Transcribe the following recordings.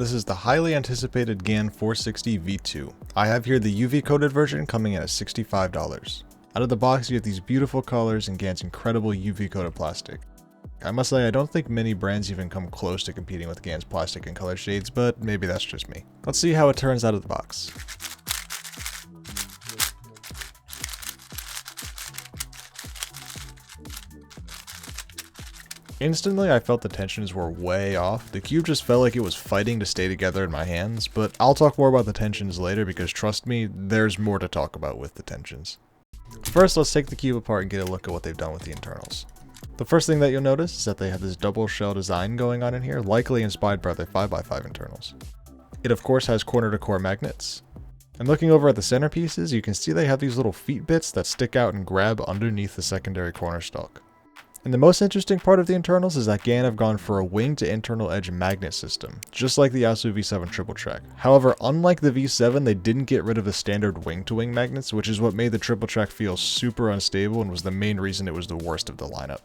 This is the highly anticipated GAN 460 V2. I have here the UV coated version coming in at $65. Out of the box you get these beautiful colors and GAN's incredible UV coated plastic. I must say I don't think many brands even come close to competing with GAN's plastic and color shades, but maybe that's just me. Let's see how it turns out of the box. Instantly, I felt the tensions were way off. The cube just felt like it was fighting to stay together in my hands, but I'll talk more about the tensions later because trust me, there's more to talk about with the tensions. First, let's take the cube apart and get a look at what they've done with the internals. The first thing that you'll notice is that they have this double shell design going on in here, likely inspired by their 5x5 internals. It of course has corner to core magnets. And looking over at the centerpieces, you can see they have these little feet bits that stick out and grab underneath the secondary corner stalk. And the most interesting part of the internals is that GAN have gone for a wing to internal edge magnet system, just like the Yaesu V7 triple track. However, unlike the V7, they didn't get rid of the standard wing to wing magnets, which is what made the triple track feel super unstable and was the main reason it was the worst of the lineup.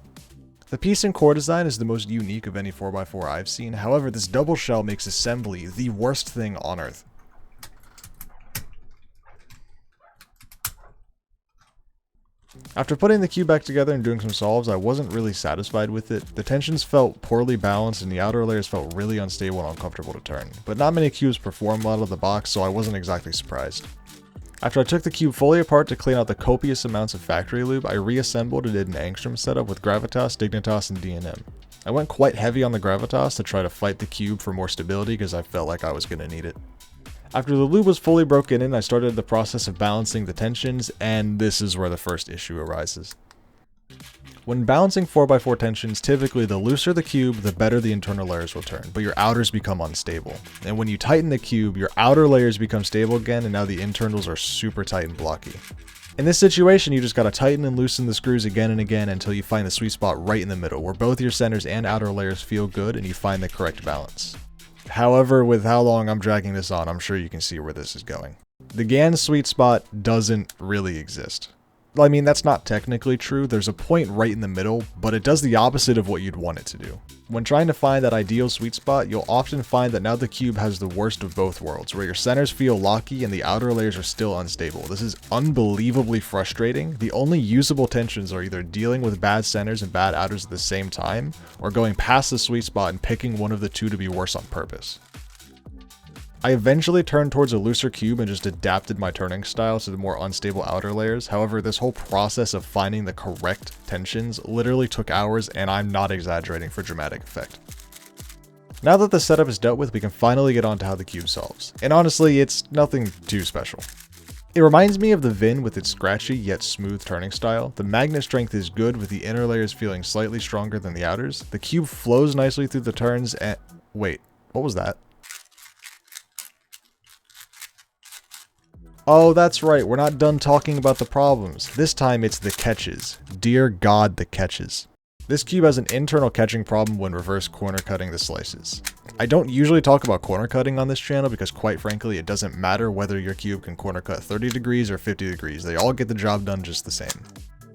The piece and core design is the most unique of any 4x4 I've seen, however this double shell makes assembly the worst thing on earth. After putting the cube back together and doing some solves, I wasn't really satisfied with it. The tensions felt poorly balanced and the outer layers felt really unstable and uncomfortable to turn. But not many cubes perform well out of the box, so I wasn't exactly surprised. After I took the cube fully apart to clean out the copious amounts of factory lube, I reassembled and did an angstrom setup with Gravitas, Dignitas, and DNM. I went quite heavy on the Gravitas to try to fight the cube for more stability because I felt like I was going to need it. After the lube was fully broken in, I started the process of balancing the tensions, and this is where the first issue arises. When balancing 4x4 tensions, typically the looser the cube, the better the internal layers will turn, but your outers become unstable. And when you tighten the cube, your outer layers become stable again, and now the internals are super tight and blocky. In this situation, you just gotta tighten and loosen the screws again and again until you find the sweet spot right in the middle, where both your centers and outer layers feel good and you find the correct balance. However, with how long I'm dragging this on, I'm sure you can see where this is going. The GAN sweet spot doesn't really exist. I mean, that's not technically true, there's a point right in the middle, but it does the opposite of what you'd want it to do. When trying to find that ideal sweet spot, you'll often find that now the cube has the worst of both worlds, where your centers feel locky and the outer layers are still unstable. This is unbelievably frustrating. The only usable tensions are either dealing with bad centers and bad outers at the same time, or going past the sweet spot and picking one of the two to be worse on purpose. I eventually turned towards a looser cube and just adapted my turning style to the more unstable outer layers. However, this whole process of finding the correct tensions literally took hours, and I'm not exaggerating for dramatic effect. Now that the setup is dealt with, we can finally get on to how the cube solves. And honestly, it's nothing too special. It reminds me of the VIN with its scratchy yet smooth turning style. The magnet strength is good with the inner layers feeling slightly stronger than the outers. The cube flows nicely through the turns and... Wait, what was that? Oh, that's right, we're not done talking about the problems. This time it's the catches. Dear God, the catches. This cube has an internal catching problem when reverse corner cutting the slices. I don't usually talk about corner cutting on this channel because quite frankly it doesn't matter whether your cube can corner cut 30 degrees or 50 degrees, they all get the job done just the same.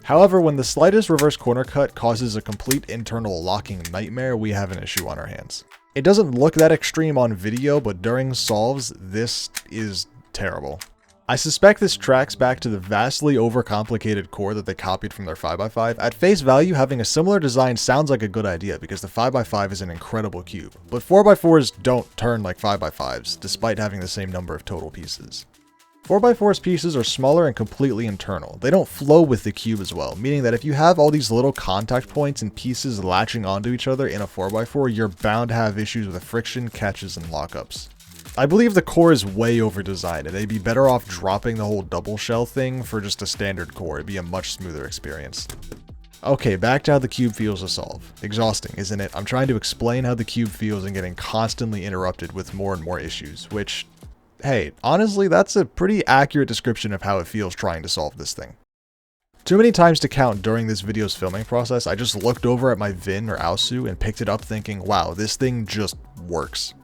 However, when the slightest reverse corner cut causes a complete internal locking nightmare, we have an issue on our hands. It doesn't look that extreme on video, but during solves, this is terrible. I suspect this tracks back to the vastly overcomplicated core that they copied from their 5x5. At face value, having a similar design sounds like a good idea because the 5x5 is an incredible cube, but 4x4s don't turn like 5x5s, despite having the same number of total pieces. 4x4's pieces are smaller and completely internal. They don't flow with the cube as well, meaning that if you have all these little contact points and pieces latching onto each other in a 4x4, you're bound to have issues with friction, catches, and lockups. I believe the core is way over-designed, and they'd be better off dropping the whole double shell thing for just a standard core. It'd be a much smoother experience. Okay, back to how the cube feels to solve. Exhausting, isn't it? I'm trying to explain how the cube feels and getting constantly interrupted with more and more issues, which, hey, honestly, that's a pretty accurate description of how it feels trying to solve this thing. Too many times to count during this video's filming process, I just looked over at my VIN or Yaesu and picked it up thinking, wow, this thing just works.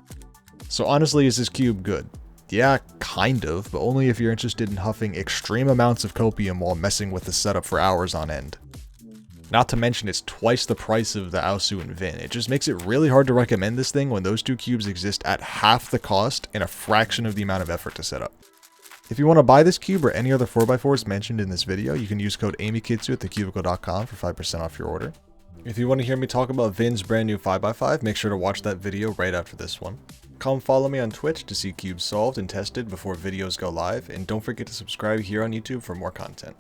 So honestly, is this cube good? Yeah, kind of, but only if you're interested in huffing extreme amounts of copium while messing with the setup for hours on end. Not to mention it's twice the price of the Aosu and Vin. It just makes it really hard to recommend this thing when those two cubes exist at half the cost and a fraction of the amount of effort to set up. If you want to buy this cube or any other 4x4s mentioned in this video, you can use code AMYKITSU at thecubicle.com for 5% off your order. If you want to hear me talk about Vin's brand new 5x5, make sure to watch that video right after this one. Come follow me on Twitch to see cubes solved and tested before videos go live, and don't forget to subscribe here on YouTube for more content.